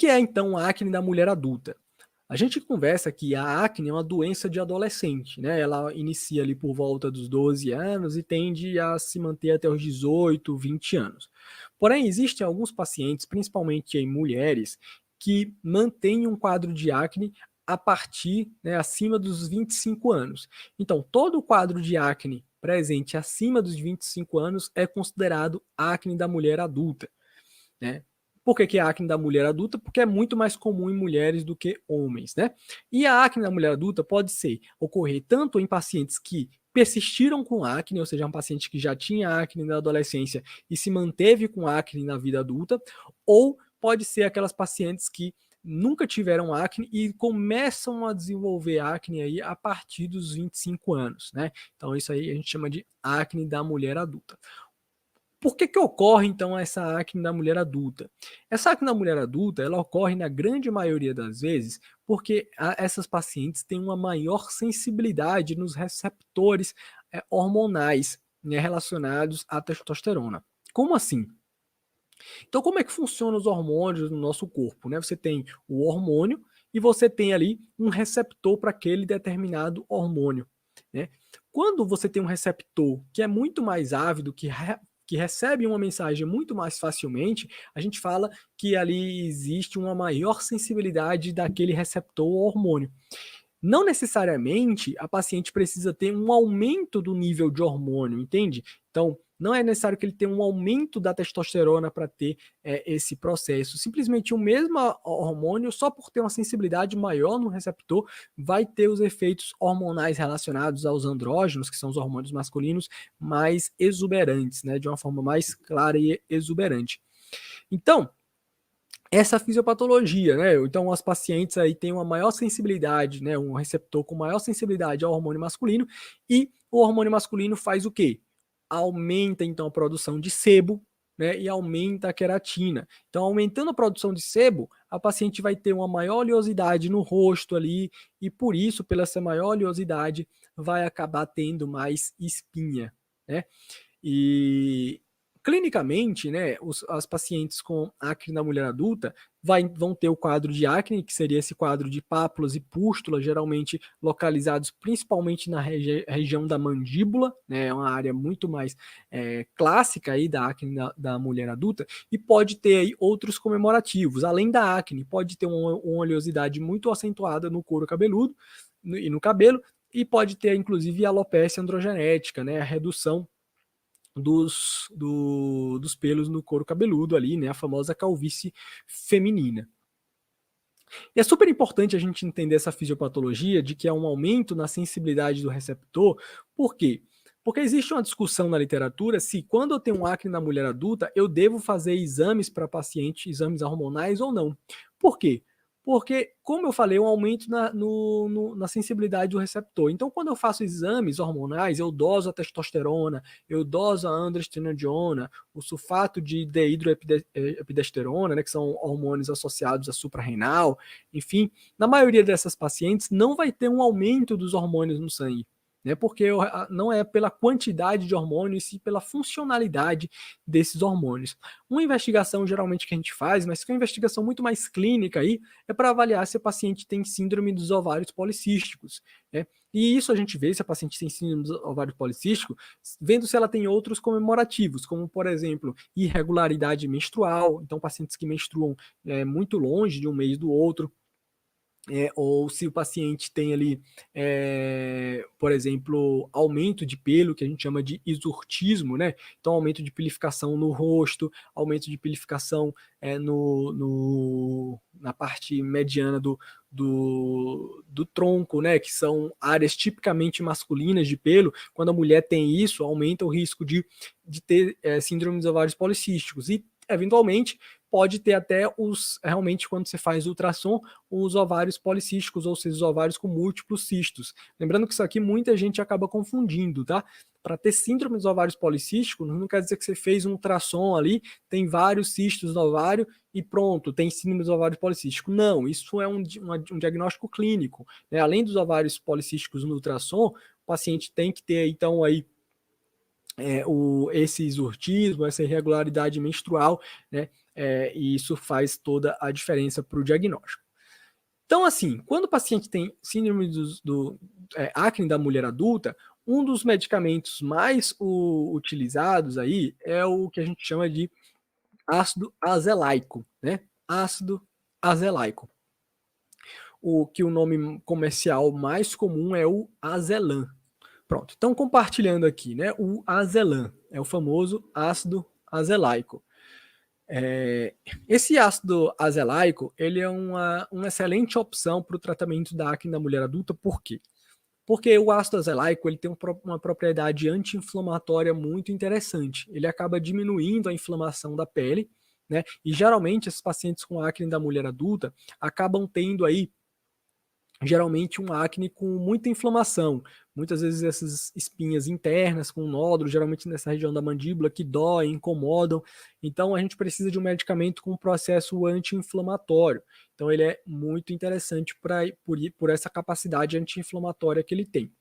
que é, então, a acne da mulher adulta? A gente conversa que a acne é uma doença de adolescente, né? Ela inicia ali por volta dos 12 anos e tende a se manter até os 18, 20 anos. Porém, existem alguns pacientes, principalmente em mulheres, que mantêm um quadro de acne a partir, né, acima dos 25 anos. Então, todo o quadro de acne presente acima dos 25 anos é considerado acne da mulher adulta, né? Por que é a acne da mulher adulta? Porque é muito mais comum em mulheres do que homens, né? E a acne da mulher adulta pode ocorrer tanto em pacientes que persistiram com acne, ou seja, um paciente que já tinha acne na adolescência e se manteve com acne na vida adulta, ou pode ser aquelas pacientes que nunca tiveram acne e começam a desenvolver acne aí a partir dos 25 anos, né? Então isso aí a gente chama de acne da mulher adulta. Por que ocorre, então, essa acne da mulher adulta? Essa acne da mulher adulta, ela ocorre na grande maioria das vezes porque essas pacientes têm uma maior sensibilidade nos receptores hormonais, né, relacionados à testosterona. Como assim? Então, como é que funcionam os hormônios no nosso corpo, né? Você tem o hormônio e você tem ali um receptor para aquele determinado hormônio, né? Quando você tem um receptor que é muito mais ávido, que recebe uma mensagem muito mais facilmente, a gente fala que ali existe uma maior sensibilidade daquele receptor ao hormônio. Não necessariamente a paciente precisa ter um aumento do nível de hormônio, entende? Então, não é necessário que ele tenha um aumento da testosterona para ter esse processo. Simplesmente o mesmo hormônio, só por ter uma sensibilidade maior no receptor, vai ter os efeitos hormonais relacionados aos andrógenos, que são os hormônios masculinos, mais exuberantes, né? De uma forma mais clara e exuberante. Então, essa fisiopatologia, né? Então, as pacientes aí têm uma maior sensibilidade, né? Um receptor com maior sensibilidade ao hormônio masculino, e o hormônio masculino faz o quê? Aumenta, então, a produção de sebo, né? E aumenta a queratina. Então, aumentando a produção de sebo, a paciente vai ter uma maior oleosidade no rosto ali, e por isso, pela essa maior oleosidade, vai acabar tendo mais espinha, né? E clinicamente, né, as pacientes com acne na mulher adulta vão ter o quadro de acne, que seria esse quadro de pápulas e pústulas, geralmente localizados principalmente na região da mandíbula, né, é uma área muito mais clássica aí da acne da mulher adulta, e pode ter aí outros comemorativos. Além da acne, pode ter uma oleosidade muito acentuada no couro cabeludo e no cabelo, e pode ter inclusive alopecia androgenética, né, a redução dos pelos no couro cabeludo ali, né? A famosa calvície feminina. E é super importante a gente entender essa fisiopatologia de que há um aumento na sensibilidade do receptor. Por quê? Porque existe uma discussão na literatura se quando eu tenho um acne na mulher adulta, eu devo fazer exames para paciente, exames hormonais ou não. Por quê? Porque, como eu falei, um aumento na sensibilidade do receptor. Então, quando eu faço exames hormonais, eu doso a testosterona, eu doso a androstenediona, o sulfato de dehidroepidesterona, né, que são hormônios associados à suprarrenal, enfim, na maioria dessas pacientes não vai ter um aumento dos hormônios no sangue, né? Porque não é pela quantidade de hormônios, sim pela funcionalidade desses hormônios. Uma investigação geralmente que a gente faz, mas que é uma investigação muito mais clínica aí, é para avaliar se a paciente tem síndrome dos ovários policísticos, né? E isso a gente vê se a paciente tem síndrome dos ovários policísticos, vendo se ela tem outros comemorativos, como por exemplo, irregularidade menstrual, então pacientes que menstruam muito longe de um mês do outro, ou se o paciente tem ali, por exemplo, aumento de pelo, que a gente chama de hisurtismo, né? Então, aumento de pilificação no rosto, aumento de pilificação na parte mediana do tronco, né? Que são áreas tipicamente masculinas de pelo. Quando a mulher tem isso, aumenta o risco de ter síndrome dos ovários policísticos. E, eventualmente, pode ter até realmente, quando você faz ultrassom, os ovários policísticos, ou seja, os ovários com múltiplos cistos. Lembrando que isso aqui muita gente acaba confundindo, tá? Para ter síndrome dos ovários policísticos, não quer dizer que você fez um ultrassom ali, tem vários cistos no ovário e pronto, tem síndrome dos ovários policísticos. Não, isso é um diagnóstico clínico, né? Além dos ovários policísticos no ultrassom, o paciente tem que ter, então, aí esse exortismo, essa irregularidade menstrual, né? e isso faz toda a diferença para o diagnóstico. Então, assim, quando o paciente tem síndrome acne da mulher adulta, um dos medicamentos mais utilizados aí é o que a gente chama de ácido azelaico, né? Ácido azelaico. O nome comercial mais comum é o Azelan. Pronto, então compartilhando aqui, né? O Azelan é o famoso ácido azelaico. Esse ácido azelaico, ele é uma excelente opção para o tratamento da acne da mulher adulta, por quê? Porque o ácido azelaico ele tem uma propriedade anti-inflamatória muito interessante. Ele acaba diminuindo a inflamação da pele, né? E geralmente esses pacientes com acne da mulher adulta acabam tendo aí geralmente um acne com muita inflamação, muitas vezes essas espinhas internas com nódulos, geralmente nessa região da mandíbula, que doem, incomodam. Então a gente precisa de um medicamento com um processo anti-inflamatório. Então ele é muito interessante por essa capacidade anti-inflamatória que ele tem.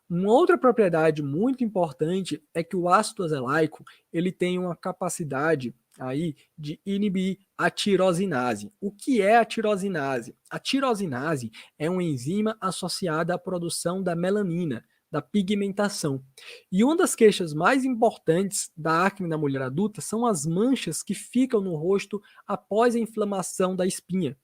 Uma outra propriedade muito importante é que o ácido azelaico ele tem uma capacidade aí de inibir a tirosinase. O que é a tirosinase? A tirosinase é uma enzima associada à produção da melanina, da pigmentação. E uma das queixas mais importantes da acne da mulher adulta são as manchas que ficam no rosto após a inflamação da espinha.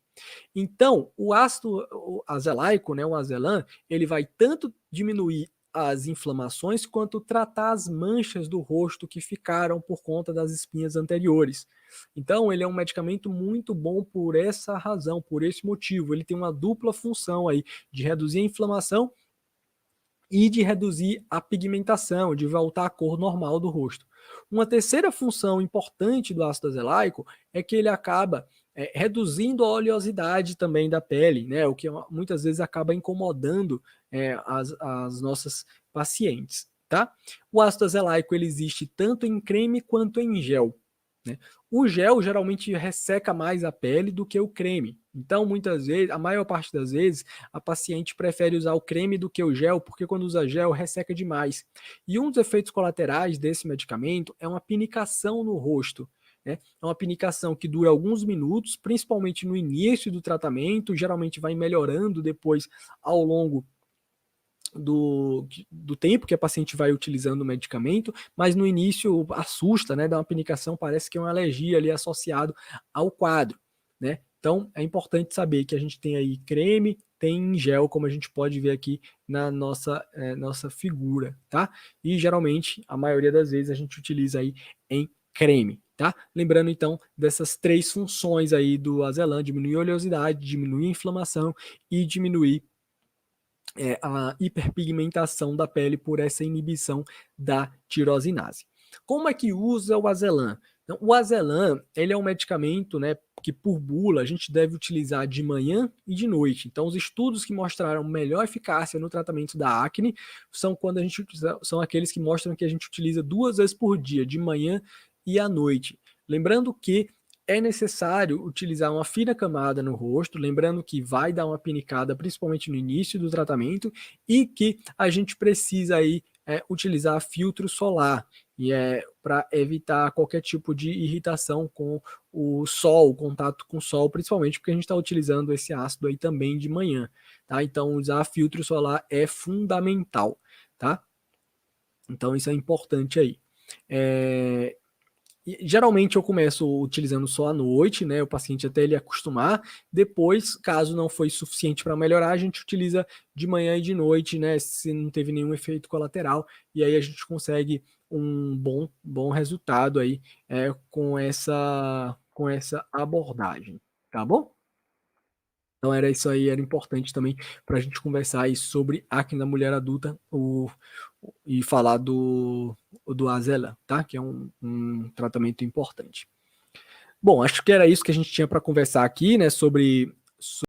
Então, o ácido azelaico, né, o azelan, ele vai tanto diminuir as inflamações quanto tratar as manchas do rosto que ficaram por conta das espinhas anteriores. Então, ele é um medicamento muito bom por essa razão, por esse motivo. Ele tem uma dupla função aí de reduzir a inflamação e de reduzir a pigmentação, de voltar à cor normal do rosto. Uma terceira função importante do ácido azelaico é que ele acaba reduzindo a oleosidade também da pele, né? O que muitas vezes acaba incomodando as nossas pacientes, tá? O ácido azelaico ele existe tanto em creme quanto em gel. Né? O gel geralmente resseca mais a pele do que o creme. Então, muitas vezes, a maior parte das vezes, a paciente prefere usar o creme do que o gel, porque quando usa gel, resseca demais. E um dos efeitos colaterais desse medicamento é uma pinicação no rosto. Né? É uma pinicação que dura alguns minutos, principalmente no início do tratamento, geralmente vai melhorando depois ao longo do tempo que a paciente vai utilizando o medicamento, mas no início assusta, né? Dá uma pinicação, parece que é uma alergia ali associado ao quadro, né? Então é importante saber que a gente tem aí creme, tem gel, como a gente pode ver aqui na nossa figura, tá? E geralmente, a maioria das vezes, a gente utiliza aí em creme, tá? Lembrando então dessas três funções aí do azelã: diminuir a oleosidade, diminuir a inflamação e diminuir a hiperpigmentação da pele por essa inibição da tirosinase. Como é que usa o azelã? Então, o azelã ele é um medicamento, né, que por bula a gente deve utilizar de manhã e de noite. Então, os estudos que mostraram melhor eficácia no tratamento da acne são aqueles que mostram que a gente utiliza 2 vezes por dia, de manhã e à noite. Lembrando que é necessário utilizar uma fina camada no rosto, lembrando que vai dar uma pinicada, principalmente no início do tratamento, e que a gente precisa aí utilizar filtro solar para evitar qualquer tipo de irritação com o sol, o contato com o sol, principalmente porque a gente está utilizando esse ácido aí também de manhã, tá? Então usar filtro solar é fundamental, tá? Então isso é importante aí. Geralmente eu começo utilizando só à noite, né? O paciente até ele acostumar. Depois, caso não foi suficiente para melhorar, a gente utiliza de manhã e de noite, né? Se não teve nenhum efeito colateral, e aí a gente consegue um bom resultado aí com essa abordagem, tá bom? Então era isso aí, era importante também para a gente conversar aí sobre acne na mulher adulta e falar do Azelan, tá? Que é um tratamento importante. Bom, acho que era isso que a gente tinha para conversar aqui, né? Sobre